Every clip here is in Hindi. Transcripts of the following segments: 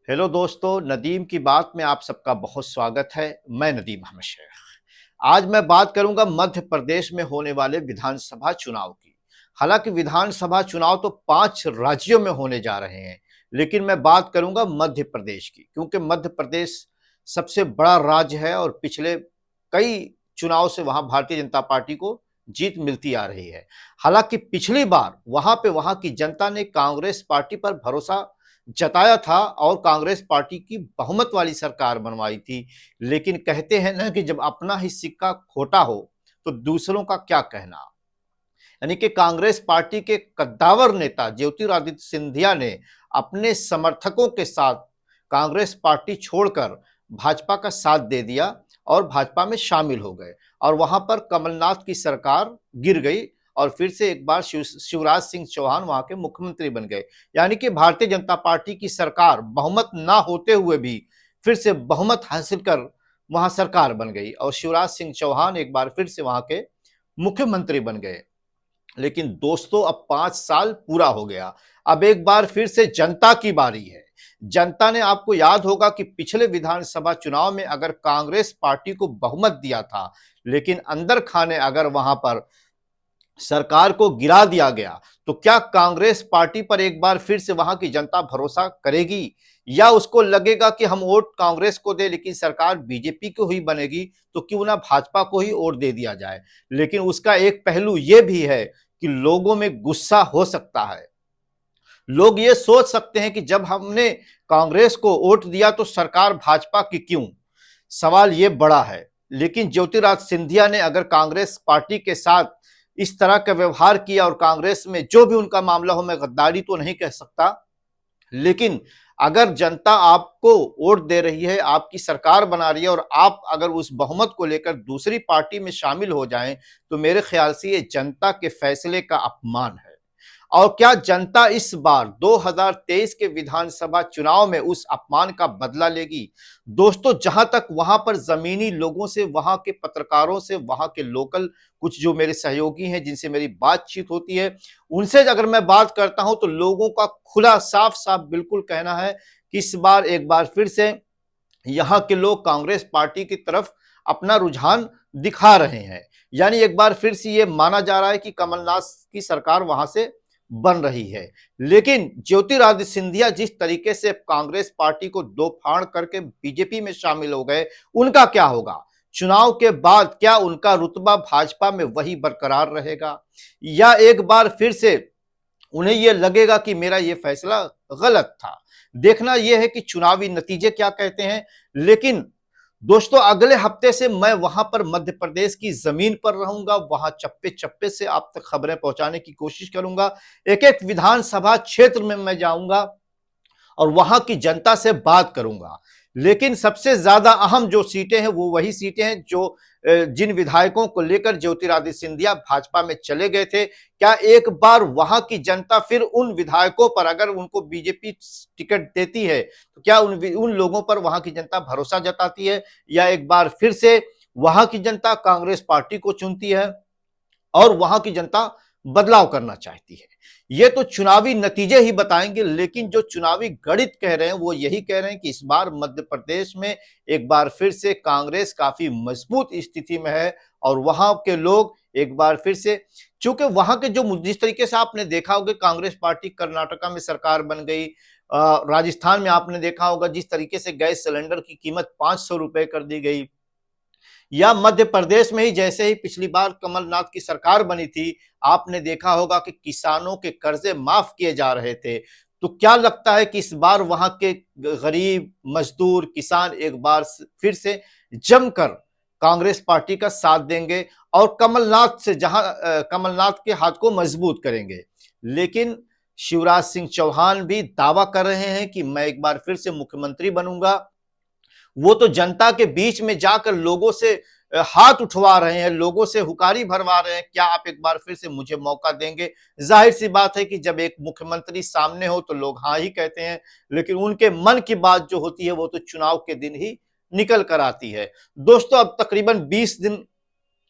हेलो दोस्तों, नदीम की बात में आप सबका बहुत स्वागत है। मैं नदीम अहमद शेख। आज मैं बात करूंगा मध्य प्रदेश में होने वाले विधानसभा चुनाव की। हालांकि विधानसभा चुनाव तो 5 राज्यों में होने जा रहे हैं, लेकिन मैं बात करूंगा मध्य प्रदेश की, क्योंकि मध्य प्रदेश सबसे बड़ा राज्य है और पिछले कई चुनाव से वहां भारतीय जनता पार्टी को जीत मिलती आ रही है। हालांकि पिछली बार वहां की जनता ने कांग्रेस पार्टी पर भरोसा जताया था और कांग्रेस पार्टी की बहुमत वाली सरकार बनवाई थी। लेकिन कहते हैं ना कि जब अपना ही सिक्का खोटा हो तो दूसरों का क्या कहना। यानी कि कांग्रेस पार्टी के कद्दावर नेता ज्योतिरादित्य सिंधिया ने अपने समर्थकों के साथ कांग्रेस पार्टी छोड़कर भाजपा का साथ दे दिया और भाजपा में शामिल हो गए और वहां पर कमलनाथ की सरकार गिर गई और फिर से एक बार शिवराज सिंह चौहान वहां के मुख्यमंत्री बन गए। यानी कि भारतीय जनता पार्टी की सरकार बहुमत ना होते हुए भी फिर से बहुमत हासिल कर वहां सरकार बन गई और शिवराज सिंह चौहान एक बार फिर से वहां के मुख्यमंत्री बन गए। लेकिन दोस्तों, अब 5 साल पूरा हो गया। अब एक बार फिर से जनता की बारी है। जनता ने, आपको याद होगा कि पिछले विधानसभा चुनाव में अगर कांग्रेस पार्टी को बहुमत दिया था, लेकिन अंदर खाने अगर वहां पर सरकार को गिरा दिया गया, तो क्या कांग्रेस पार्टी पर एक बार फिर से वहां की जनता भरोसा करेगी या उसको लगेगा कि हम वोट कांग्रेस को दे लेकिन सरकार बीजेपी को ही बनेगी, तो क्यों ना भाजपा को ही वोट दे दिया जाए। लेकिन उसका एक पहलू यह भी है कि लोगों में गुस्सा हो सकता है। लोग ये सोच सकते हैं कि जब हमने कांग्रेस को वोट दिया तो सरकार भाजपा की क्यों। सवाल ये बड़ा है। लेकिन ज्योतिरादित्य सिंधिया ने अगर कांग्रेस पार्टी के साथ इस तरह का व्यवहार किया और कांग्रेस में जो भी उनका मामला हो, मैं गद्दारी तो नहीं कह सकता, लेकिन अगर जनता आपको वोट दे रही है, आपकी सरकार बना रही है और आप अगर उस बहुमत को लेकर दूसरी पार्टी में शामिल हो जाएं, तो मेरे ख्याल से ये जनता के फैसले का अपमान है। और क्या जनता इस बार 2023 के विधानसभा चुनाव में उस अपमान का बदला लेगी? दोस्तों, जहां तक वहां पर जमीनी लोगों से, वहां के पत्रकारों से, वहां के लोकल कुछ जो मेरे सहयोगी हैं जिनसे मेरी बातचीत होती है, उनसे अगर मैं बात करता हूं तो लोगों का खुला साफ साफ बिल्कुल कहना है कि इस बार एक बार फिर से यहां के लोग कांग्रेस पार्टी की तरफ अपना रुझान दिखा रहे हैं। यानी एक बार फिर से ये माना जा रहा है कि कमलनाथ की सरकार वहां से बन रही है। लेकिन ज्योतिरादित्य सिंधिया जिस तरीके से कांग्रेस पार्टी को दो फाड़ करके बीजेपी में शामिल हो गए, उनका क्या होगा? चुनाव के बाद क्या उनका रुतबा भाजपा में वही बरकरार रहेगा या एक बार फिर से उन्हें यह लगेगा कि मेरा यह फैसला गलत था? देखना यह है कि चुनावी नतीजे क्या कहते हैं। लेकिन दोस्तों, अगले हफ्ते से मैं वहां पर मध्य प्रदेश की जमीन पर रहूंगा, वहां चप्पे चप्पे से आप तक खबरें पहुंचाने की कोशिश करूंगा। एक एक विधानसभा क्षेत्र में मैं जाऊंगा और वहां की जनता से बात करूंगा। लेकिन सबसे ज्यादा अहम जो सीटें हैं वो वही सीटें हैं जो जिन विधायकों को लेकर ज्योतिरादित्य सिंधिया भाजपा में चले गए थे। क्या एक बार वहां की जनता फिर उन विधायकों पर, अगर उनको बीजेपी टिकट देती है, तो क्या उन लोगों पर वहां की जनता भरोसा जताती है या एक बार फिर से वहां की जनता कांग्रेस पार्टी को चुनती है और वहां की जनता बदलाव करना चाहती है? ये तो चुनावी नतीजे ही बताएंगे। लेकिन जो चुनावी गणित कह रहे हैं वो यही कह रहे हैं कि इस बार मध्य प्रदेश में एक बार फिर से कांग्रेस काफी मजबूत स्थिति में है और वहां के लोग एक बार फिर से, चूंकि वहां के जो जिस तरीके से आपने देखा होगा कांग्रेस पार्टी कर्नाटका में सरकार बन गई, राजस्थान में आपने देखा होगा जिस तरीके से गैस सिलेंडर की कीमत 500 रुपए कर दी गई, या मध्य प्रदेश में ही जैसे ही पिछली बार कमलनाथ की सरकार बनी थी, आपने देखा होगा कि किसानों के कर्जे माफ किए जा रहे थे। तो क्या लगता है कि इस बार वहां के गरीब मजदूर किसान एक बार फिर से जमकर कांग्रेस पार्टी का साथ देंगे और कमलनाथ के हाथ को मजबूत करेंगे? लेकिन शिवराज सिंह चौहान भी दावा कर रहे हैं कि मैं एक बार फिर से मुख्यमंत्री बनूंगा। वो तो जनता के बीच में जाकर लोगों से हाथ उठवा रहे हैं, लोगों से हुकारी भरवा रहे हैं, क्या आप एक बार फिर से मुझे मौका देंगे? जाहिर सी बात है कि जब एक मुख्यमंत्री सामने हो तो लोग हाँ ही कहते हैं, लेकिन उनके मन की बात जो होती है वो तो चुनाव के दिन ही निकल कर आती है। दोस्तों, अब तकरीबन 20 दिन,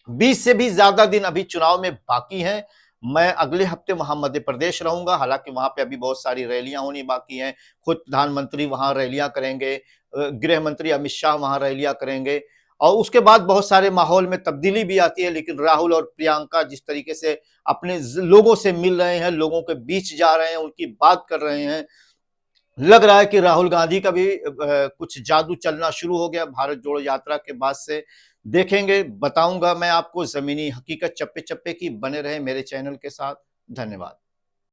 20 से भी ज्यादा दिन अभी चुनाव में बाकी हैं मैं अगले हफ्ते वहां मध्य प्रदेश रहूंगा। हालांकि वहां पे अभी बहुत सारी रैलियां होनी बाकी हैं। खुद प्रधानमंत्री वहां रैलियां करेंगे, गृह मंत्री अमित शाह वहां रैलियां करेंगे, और उसके बाद बहुत सारे माहौल में तब्दीली भी आती है। लेकिन राहुल और प्रियंका जिस तरीके से अपने लोगों से मिल रहे हैं, लोगों के बीच जा रहे हैं, उनकी बात कर रहे हैं, लग रहा है कि राहुल गांधी का भी कुछ जादू चलना शुरू हो गया भारत जोड़ो यात्रा के बाद से। देखेंगे, बताऊंगा मैं आपको जमीनी हकीकत चप्पे चप्पे की। बने रहे मेरे चैनल के साथ। धन्यवाद।